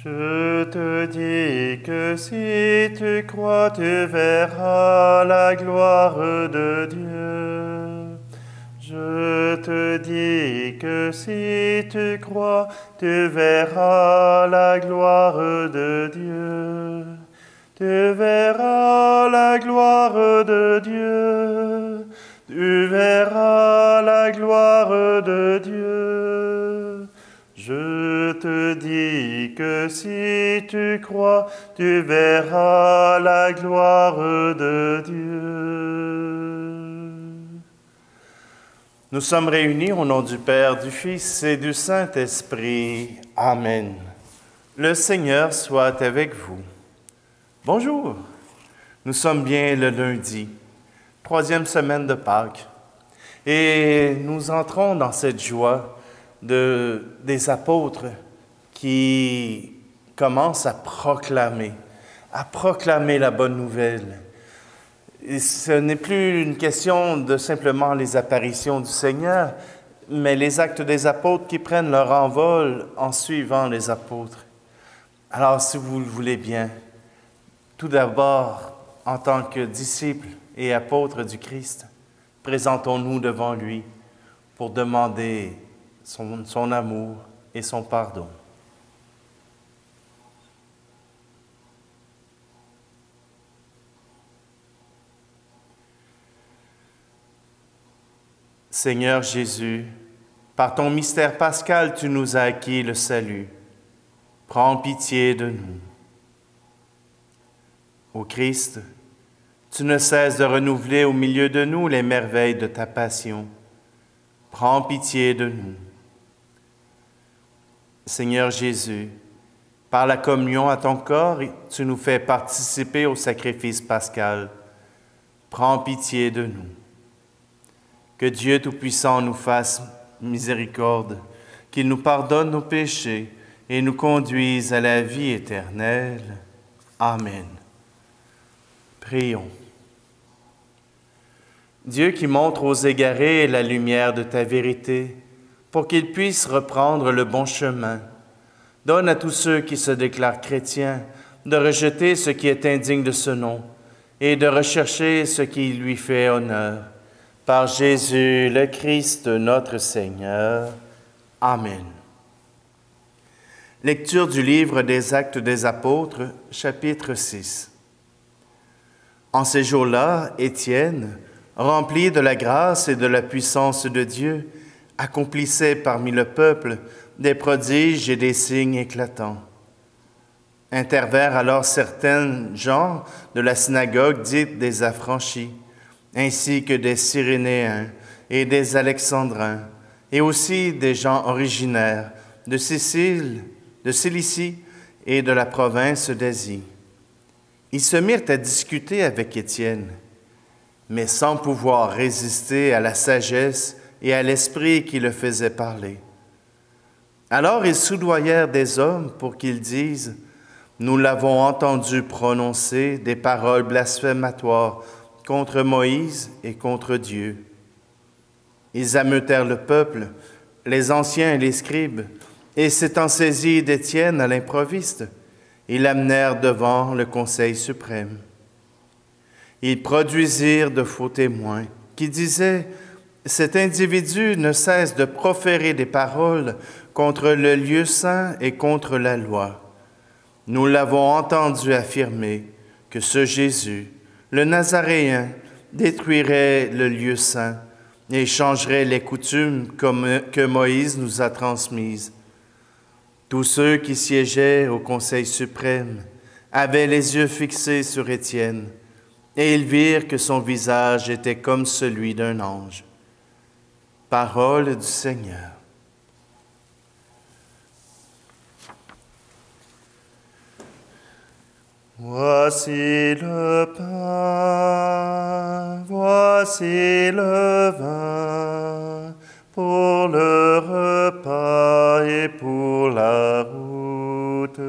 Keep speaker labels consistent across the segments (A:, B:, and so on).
A: Je te dis que si tu crois, tu verras la gloire de Dieu. Je te dis que si tu crois, tu verras la gloire de Dieu. Tu verras la gloire de Dieu. Tu verras la gloire de Dieu. Je te dis que si tu crois, tu verras la gloire de Dieu. Nous sommes réunis au nom du Père, du Fils et du Saint-Esprit. Amen. Le Seigneur soit avec vous. Bonjour. Nous sommes bien le lundi, 3e semaine de Pâques, et nous entrons dans cette joie des apôtres qui commencent à proclamer la bonne nouvelle. Et ce n'est plus une question de simplement les apparitions du Seigneur, mais les actes des apôtres qui prennent leur envol en suivant les apôtres. Alors, si vous le voulez bien, tout d'abord, en tant que disciples et apôtres du Christ, présentons-nous devant lui pour demander son amour et son pardon. Seigneur Jésus, par ton mystère pascal, tu nous as acquis le salut. Prends pitié de nous. Ô Christ, tu ne cesses de renouveler au milieu de nous les merveilles de ta passion. Prends pitié de nous. Seigneur Jésus, par la communion à ton corps, tu nous fais participer au sacrifice pascal. Prends pitié de nous. Que Dieu Tout-Puissant nous fasse miséricorde, qu'il nous pardonne nos péchés et nous conduise à la vie éternelle. Amen. Prions. Dieu qui montre aux égarés la lumière de ta vérité, pour qu'ils puissent reprendre le bon chemin, donne à tous ceux qui se déclarent chrétiens de rejeter ce qui est indigne de ce nom et de rechercher ce qui lui fait honneur. Par Jésus le Christ, notre Seigneur. Amen. Lecture du livre des Actes des Apôtres, chapitre 6. En ces jours-là, Étienne, rempli de la grâce et de la puissance de Dieu, accomplissait parmi le peuple des prodiges et des signes éclatants. Intervinrent alors certains gens de la synagogue dite des Affranchis, ainsi que des Cyrénéens et des Alexandrins, et aussi des gens originaires de Sicile, de Cilicie et de la province d'Asie. Ils se mirent à discuter avec Étienne, mais sans pouvoir résister à la sagesse et à l'esprit qui le faisait parler. Alors ils soudoyèrent des hommes pour qu'ils disent « Nous l'avons entendu prononcer des paroles blasphématoires contre Moïse et contre Dieu. » Ils ameutèrent le peuple, les anciens et les scribes, et s'étant saisis d'Étienne à l'improviste, ils l'amenèrent devant le Conseil suprême. Ils produisirent de faux témoins qui disaient « Cet individu ne cesse de proférer des paroles contre le lieu saint et contre la loi. Nous l'avons entendu affirmer que ce Jésus, le Nazaréen, détruirait le lieu saint et changerait les coutumes que Moïse nous a transmises. » Tous ceux qui siégeaient au Conseil suprême avaient les yeux fixés sur Étienne, et ils virent que son visage était comme celui d'un ange. Parole du Seigneur. Voici le pain, voici le vin, pour le repas et pour la route.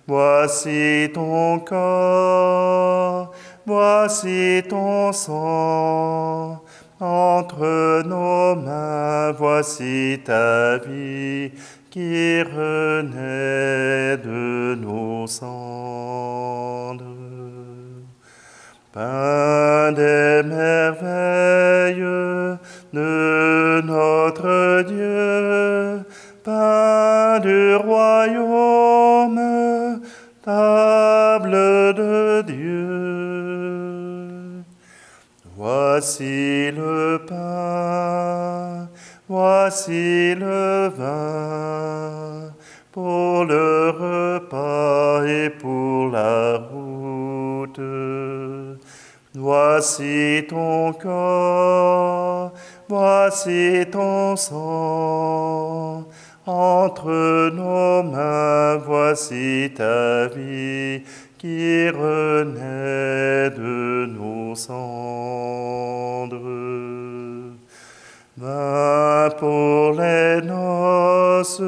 A: Voici ton corps, voici ton sang. Entre nos mains, voici ta vie qui renaît de nos cendres. Pain des merveilles de notre Dieu, pain du royaume, table de Dieu. Voici le pain, voici le vin, pour le repas et pour la route. Voici ton corps, voici ton sang. Entre nos mains, voici ta vie qui renaît de nos cendres. Vin pour les noces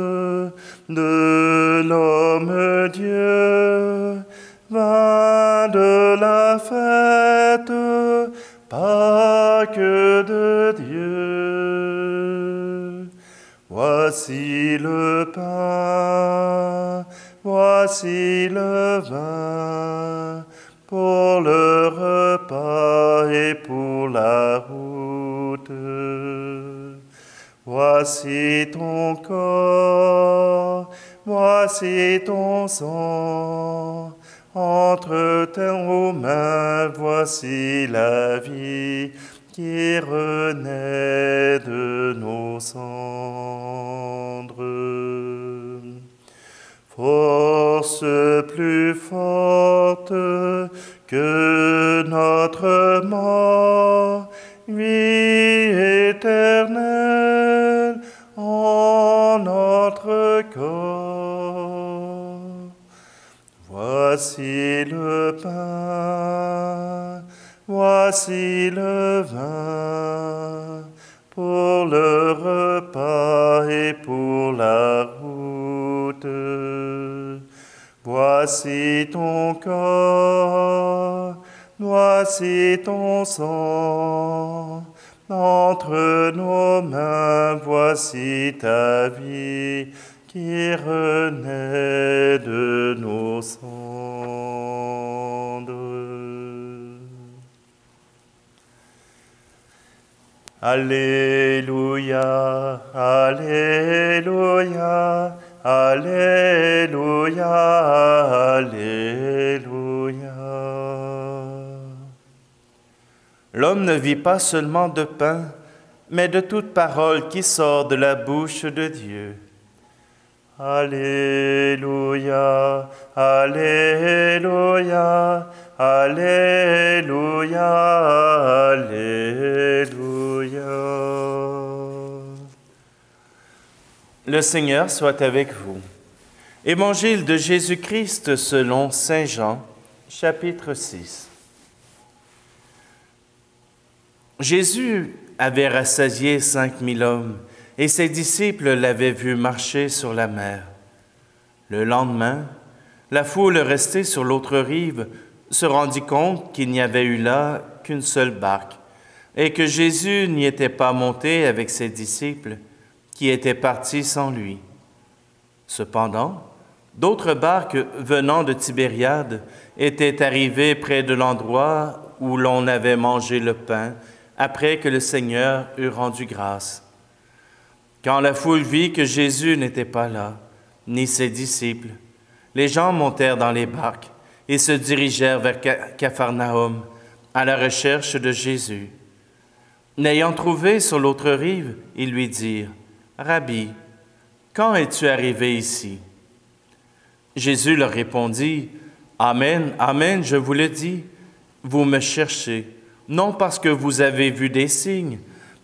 A: de l'homme Dieu, vin de la fête, Pâques de Dieu. Voici le pain, voici le vin, pour le repas et pour la route. Voici ton corps, voici ton sang. Entre tes mains, voici la vie qui renaît de nos cendres. Force plus forte que notre mort, vie éternelle en notre corps. Voici le pain, voici le vin, pour le repas et pour la route. Voici ton corps, voici ton sang. Entre nos mains, voici ta vie qui renaît de nos cendres. Alléluia, Alléluia, Alléluia, Alléluia. L'homme ne vit pas seulement de pain, mais de toute parole qui sort de la bouche de Dieu. Alléluia, Alléluia, Alléluia, Alléluia. Le Seigneur soit avec vous. Évangile de Jésus-Christ selon saint Jean, chapitre 6. Jésus avait rassasié 5000 hommes, et ses disciples l'avaient vu marcher sur la mer. Le lendemain, la foule restée sur l'autre rive se rendit compte qu'il n'y avait eu là qu'une seule barque, et que Jésus n'y était pas monté avec ses disciples, qui étaient partis sans lui. Cependant, d'autres barques venant de Tibériade étaient arrivées près de l'endroit où l'on avait mangé le pain, après que le Seigneur eut rendu grâce. Quand la foule vit que Jésus n'était pas là, ni ses disciples, les gens montèrent dans les barques et se dirigèrent vers Capharnaüm à la recherche de Jésus. N'ayant trouvé sur l'autre rive, ils lui dirent, « Rabbi, quand es-tu arrivé ici? » Jésus leur répondit, « Amen, amen, je vous le dis, vous me cherchez, non parce que vous avez vu des signes,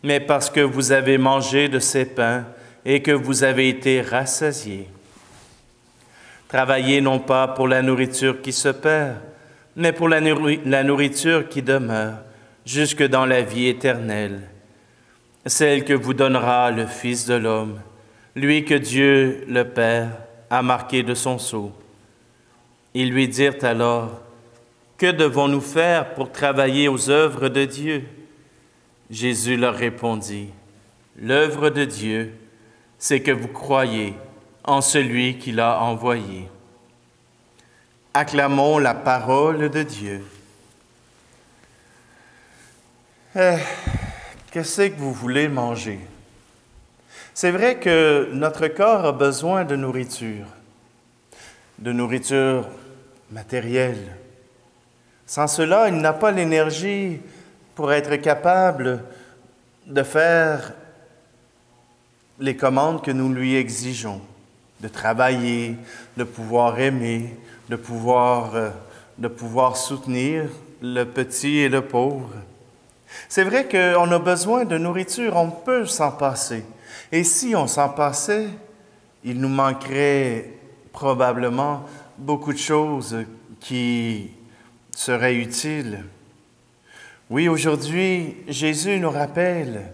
A: mais parce que vous avez mangé de ces pains et que vous avez été rassasiés. Travaillez non pas pour la nourriture qui se perd, mais pour la nourriture qui demeure, jusque dans la vie éternelle, celle que vous donnera le Fils de l'homme, lui que Dieu, le Père, a marqué de son sceau. » Ils lui dirent alors, « Que devons-nous faire pour travailler aux œuvres de Dieu? » Jésus leur répondit, « L'œuvre de Dieu, c'est que vous croyiez en celui qui l'a envoyé. Acclamons la parole de Dieu. Qu'est-ce que vous voulez manger? C'est vrai que notre corps a besoin de nourriture matérielle. Sans cela, il n'a pas l'énergie pour être capable de faire les commandes que nous lui exigeons, de travailler, de pouvoir aimer, de pouvoir soutenir le petit et le pauvre. C'est vrai qu'on a besoin de nourriture, on peut s'en passer. Et si on s'en passait, il nous manquerait probablement beaucoup de choses qui seraient utiles. Oui, aujourd'hui, Jésus nous rappelle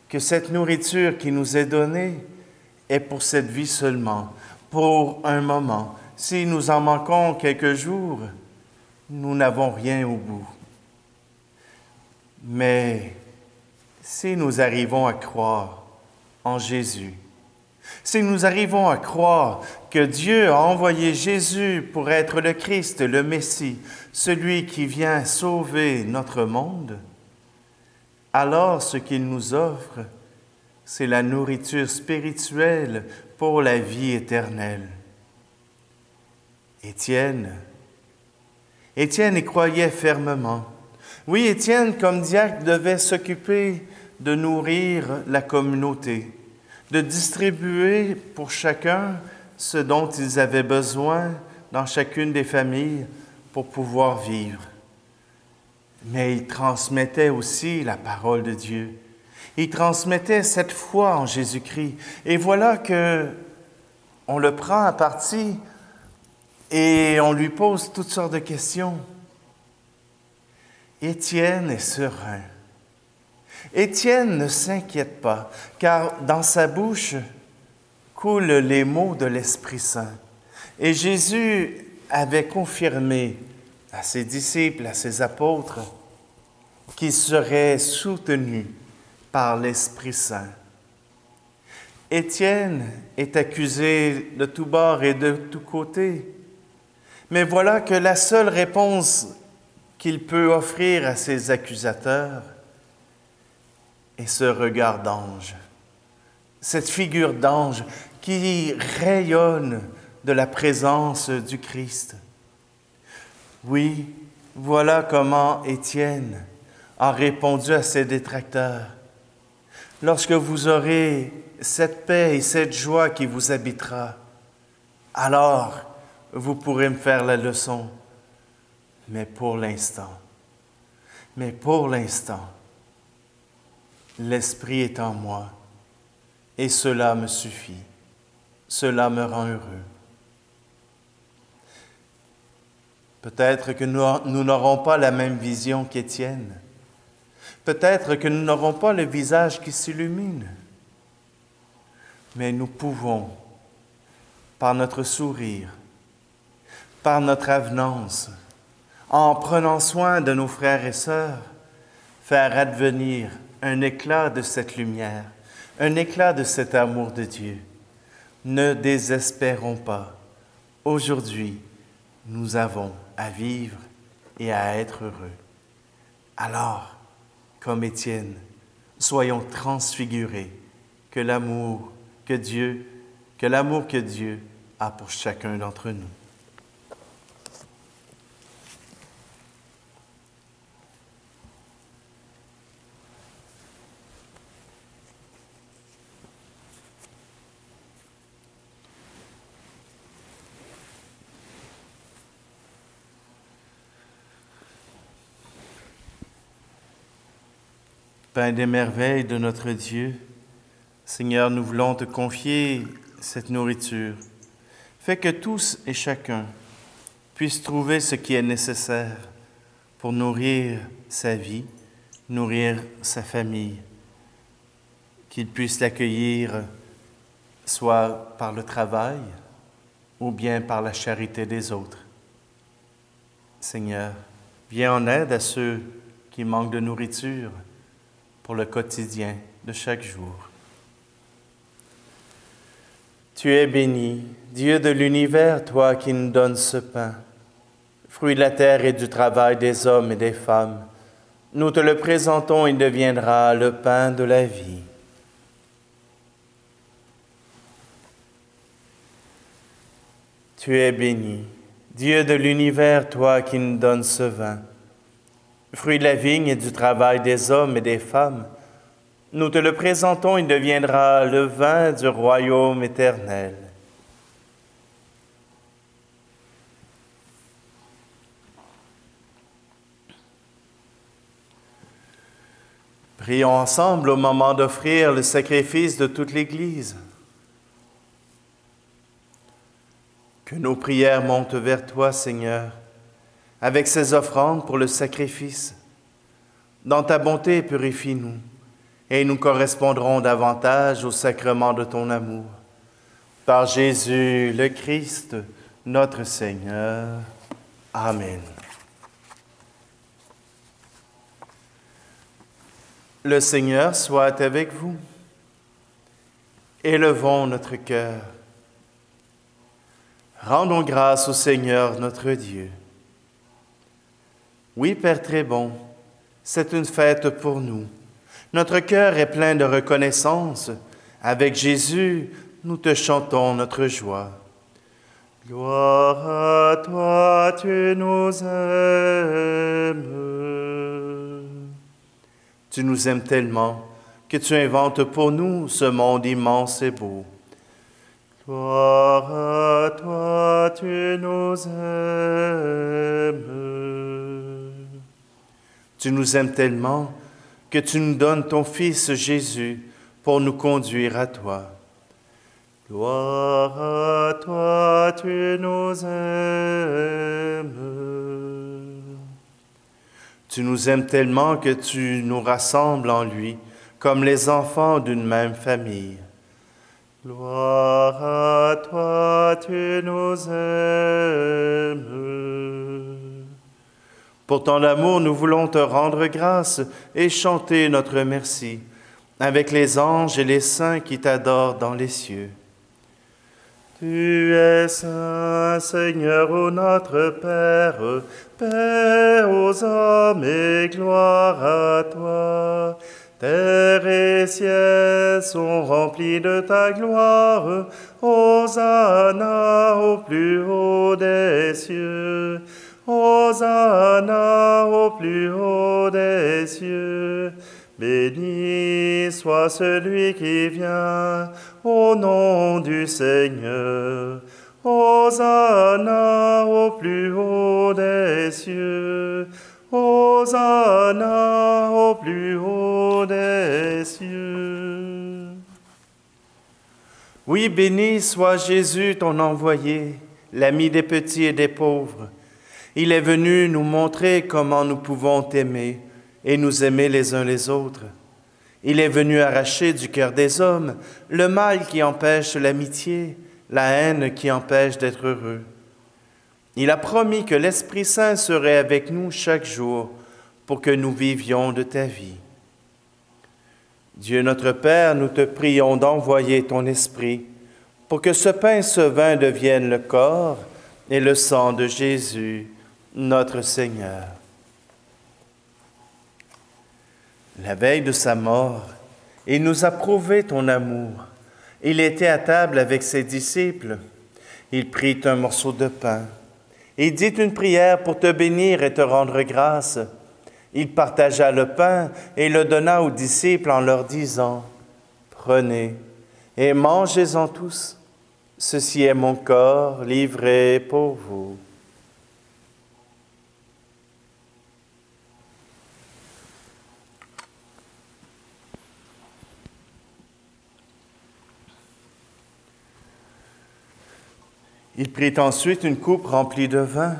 A: que cette nourriture qui nous est donnée est pour cette vie seulement, pour un moment. Si nous en manquons quelques jours, nous n'avons rien au bout. Mais si nous arrivons à croire en Jésus, si nous arrivons à croire que Dieu a envoyé Jésus pour être le Christ, le Messie, celui qui vient sauver notre monde, alors ce qu'il nous offre, c'est la nourriture spirituelle pour la vie éternelle. Étienne y croyait fermement. Oui, Étienne, comme diacre, devait s'occuper de nourrir la communauté, de distribuer pour chacun ce dont ils avaient besoin dans chacune des familles pour pouvoir vivre. Mais il transmettait aussi la parole de Dieu. Il transmettait cette foi en Jésus-Christ. Et voilà que on le prend à partie et on lui pose toutes sortes de questions. Étienne est serein. Étienne ne s'inquiète pas, car dans sa bouche coulent les mots de l'Esprit Saint. Et Jésus avait confirmé à ses disciples, à ses apôtres, qu'ils seraient soutenus par l'Esprit Saint. Étienne est accusé de tous bords et de tous côtés, mais voilà que la seule réponse qu'il peut offrir à ses accusateurs est ce regard d'ange, cette figure d'ange qui rayonne de la présence du Christ. Oui, voilà comment Étienne a répondu à ses détracteurs. Lorsque vous aurez cette paix et cette joie qui vous habitera, alors vous pourrez me faire la leçon. Mais pour l'instant, l'Esprit est en moi et cela me suffit, cela me rend heureux. Peut-être que nous n'aurons pas la même vision qu'Étienne. Peut-être que nous n'aurons pas le visage qui s'illumine. Mais nous pouvons, par notre sourire, par notre avenance, en prenant soin de nos frères et sœurs, faire advenir un éclat de cette lumière, un éclat de cet amour de Dieu. Ne désespérons pas. Aujourd'hui, nous avons à vivre et à être heureux. Alors, comme Étienne, soyons transfigurés que l'amour que Dieu a pour chacun d'entre nous. Pain des merveilles de notre Dieu, Seigneur, nous voulons te confier cette nourriture. Fais que tous et chacun puissent trouver ce qui est nécessaire pour nourrir sa vie, nourrir sa famille, qu'ils puissent l'accueillir soit par le travail ou bien par la charité des autres. Seigneur, viens en aide à ceux qui manquent de nourriture pour le quotidien de chaque jour. Tu es béni, Dieu de l'univers, toi qui nous donnes ce pain, fruit de la terre et du travail des hommes et des femmes. Nous te le présentons, il deviendra le pain de la vie. Tu es béni, Dieu de l'univers, toi qui nous donnes ce vin, fruit de la vigne et du travail des hommes et des femmes. Nous te le présentons, il deviendra le vin du royaume éternel. Prions ensemble au moment d'offrir le sacrifice de toute l'Église. Que nos prières montent vers toi, Seigneur, avec ces offrandes pour le sacrifice. Dans ta bonté, purifie-nous, et nous correspondrons davantage au sacrement de ton amour. Par Jésus le Christ, notre Seigneur. Amen. Le Seigneur soit avec vous. Élevons notre cœur. Rendons grâce au Seigneur notre Dieu. Oui, Père très bon, c'est une fête pour nous. Notre cœur est plein de reconnaissance. Avec Jésus, nous te chantons notre joie. Gloire à toi, tu nous aimes. Tu nous aimes tellement que tu inventes pour nous ce monde immense et beau. Gloire à toi, tu nous aimes. Tu nous aimes tellement que tu nous donnes ton Fils Jésus pour nous conduire à toi. Gloire à toi, tu nous aimes. Tu nous aimes tellement que tu nous rassembles en lui comme les enfants d'une même famille. Gloire à toi, tu nous aimes. Pour ton amour, nous voulons te rendre grâce et chanter notre merci avec les anges et les saints qui t'adorent dans les cieux. Tu es saint, Seigneur, ô notre Père, Père aux hommes et gloire à toi. Terre et ciel sont remplis de ta gloire. Hosanna au plus haut des cieux. Hosanna au plus haut des cieux. Béni soit celui qui vient au nom du Seigneur. Hosanna au plus haut des cieux. Hosanna au plus haut des cieux. Oui, béni soit Jésus, ton envoyé, l'ami des petits et des pauvres. Il est venu nous montrer comment nous pouvons t'aimer et nous aimer les uns les autres. Il est venu arracher du cœur des hommes le mal qui empêche l'amitié, la haine qui empêche d'être heureux. Il a promis que l'Esprit Saint serait avec nous chaque jour pour que nous vivions de ta vie. Dieu notre Père, nous te prions d'envoyer ton Esprit pour que ce pain et ce vin deviennent le corps et le sang de Jésus, notre Seigneur. La veille de sa mort, il nous a prouvé ton amour. Il était à table avec ses disciples. Il prit un morceau de pain. Il dit une prière pour te bénir et te rendre grâce. Il partagea le pain et le donna aux disciples en leur disant, « Prenez et mangez-en tous. Ceci est mon corps livré pour vous. » Il prit ensuite une coupe remplie de vin.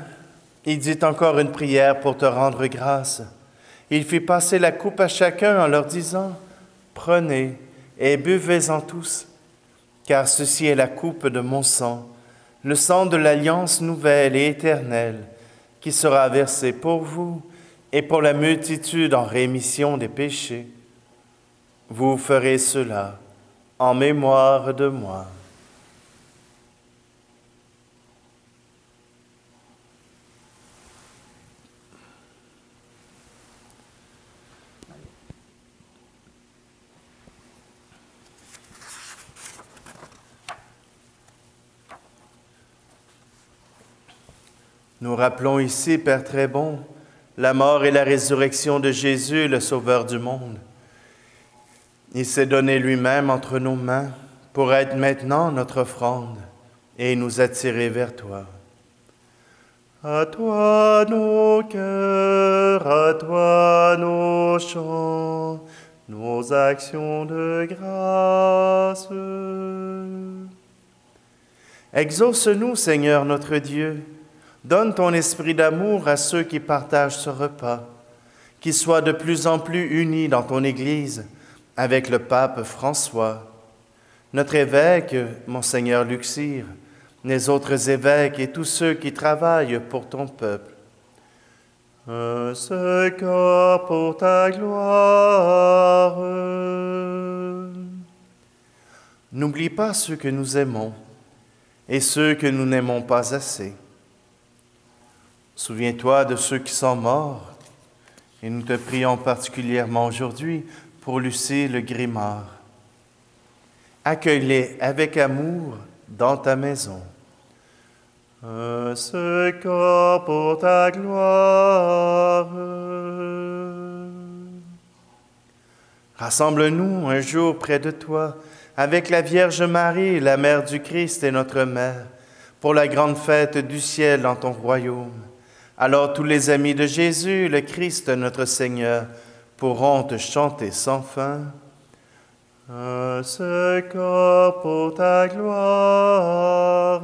A: Il dit encore une prière pour te rendre grâce. Il fit passer la coupe à chacun en leur disant, « Prenez et buvez-en tous, car ceci est la coupe de mon sang, le sang de l'alliance nouvelle et éternelle, qui sera versé pour vous et pour la multitude en rémission des péchés. Vous ferez cela en mémoire de moi. » Nous rappelons ici, Père très bon, la mort et la résurrection de Jésus, le Sauveur du monde. Il s'est donné lui-même entre nos mains pour être maintenant notre offrande et nous attirer vers toi. À toi nos cœurs, à toi nos chants, nos actions de grâce. Exauce-nous, Seigneur notre Dieu. Donne ton esprit d'amour à ceux qui partagent ce repas, qu'ils soient de plus en plus unis dans ton Église avec le pape François, notre évêque, Monseigneur Luxire, les autres évêques et tous ceux qui travaillent pour ton peuple. Un seul corps pour ta gloire. N'oublie pas ceux que nous aimons et ceux que nous n'aimons pas assez. Souviens-toi de ceux qui sont morts, et nous te prions particulièrement aujourd'hui pour Lucie le Grimard. Accueille-les avec amour dans ta maison. Un seul corps pour ta gloire. Rassemble-nous un jour près de toi, avec la Vierge Marie, la Mère du Christ et notre Mère, pour la grande fête du ciel dans ton royaume. Alors tous les amis de Jésus, le Christ notre Seigneur, pourront te chanter sans fin. Un seul corps pour ta gloire.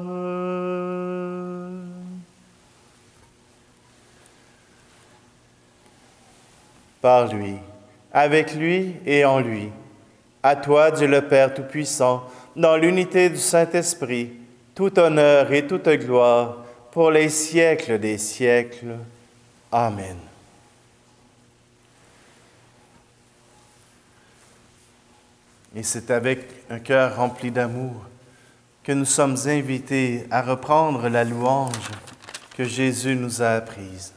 A: Par lui, avec lui et en lui, à toi, Dieu le Père Tout-Puissant, dans l'unité du Saint-Esprit, tout honneur et toute gloire pour les siècles des siècles. Amen. Et c'est avec un cœur rempli d'amour que nous sommes invités à reprendre la louange que Jésus nous a apprise.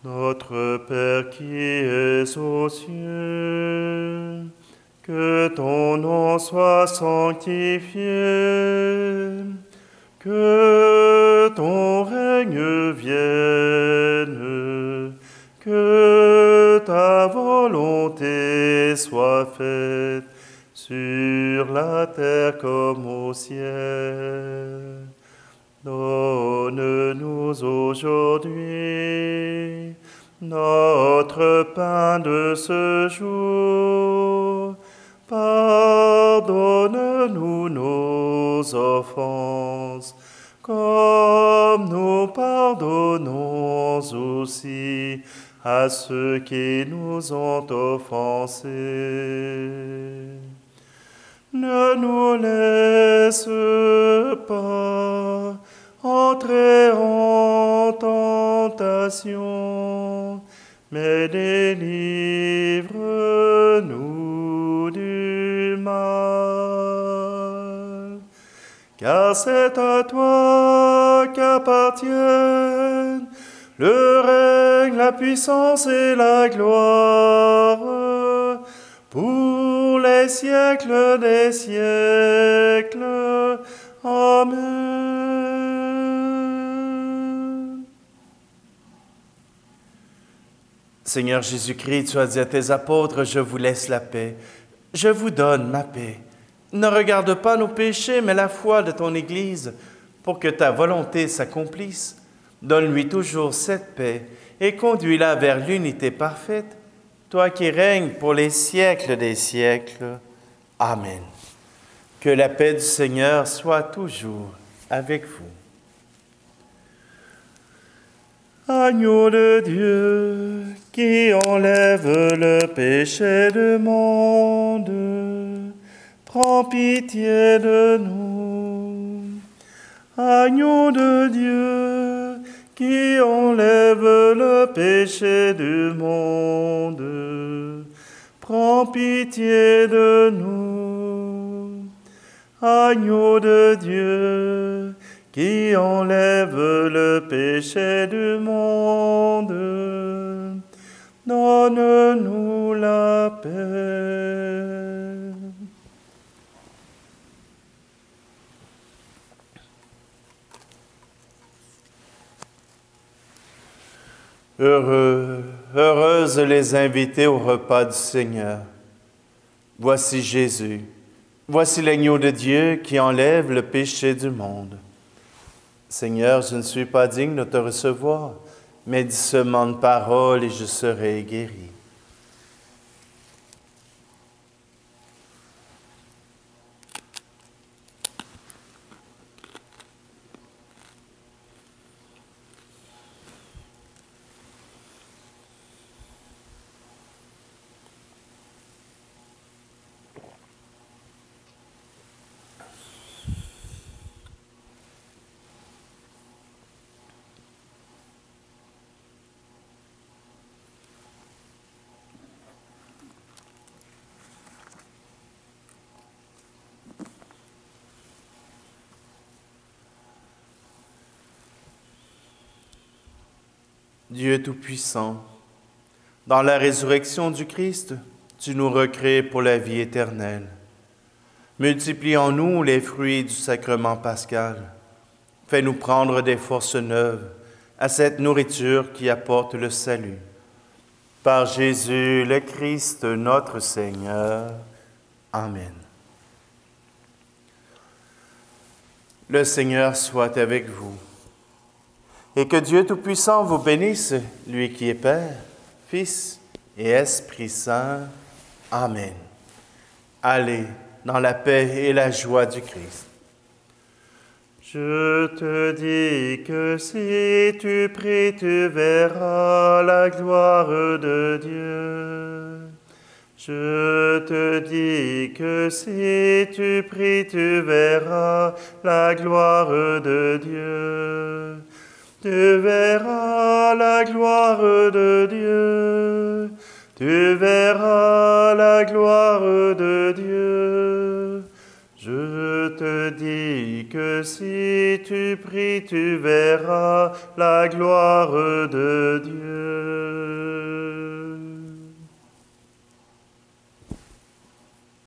A: Notre Père qui es aux cieux, que ton nom soit sanctifié, que ton règne vienne, que ta volonté soit faite sur la terre comme au ciel. Donne-nous aujourd'hui notre pain de ce jour. Pardonne-nous nos offenses, comme nous pardonnons aussi à ceux qui nous ont offensés. Ne nous laisse pas entrer en tentation, mais délivre-nous du mal. Car c'est à toi qu'appartiennent le règne, la puissance et la gloire, pour les siècles des siècles. Amen. Seigneur Jésus-Christ, tu as dit à tes apôtres, je vous laisse la paix, je vous donne ma paix. Ne regarde pas nos péchés, mais la foi de ton Église, pour que ta volonté s'accomplisse. Donne-lui toujours cette paix et conduis-la vers l'unité parfaite, toi qui règnes pour les siècles des siècles. Amen. Que la paix du Seigneur soit toujours avec vous. Agneau de Dieu, qui enlève le péché du monde, prends pitié de nous. Agneau de Dieu, qui enlève le péché du monde, prends pitié de nous. Agneau de Dieu, qui enlève le péché du monde, donne-nous la paix. Heureuses les invités au repas du Seigneur. Voici Jésus, voici l'agneau de Dieu qui enlève le péché du monde. Seigneur, je ne suis pas digne de te recevoir, mais dis seulement une parole et je serai guéri. Dieu Tout-Puissant, dans la résurrection du Christ, tu nous recrées pour la vie éternelle. Multiplie en nous les fruits du sacrement pascal. Fais-nous prendre des forces neuves à cette nourriture qui apporte le salut. Par Jésus le Christ, notre Seigneur. Amen. Le Seigneur soit avec vous. Et que Dieu Tout-Puissant vous bénisse, lui qui est Père, Fils et Esprit Saint. Amen. Allez dans la paix et la joie du Christ. Je te dis que si tu pries, tu verras la gloire de Dieu. Je te dis que si tu pries, tu verras la gloire de Dieu. Tu verras la gloire de Dieu, tu verras la gloire de Dieu. Je te dis que si tu pries, tu verras la gloire de Dieu.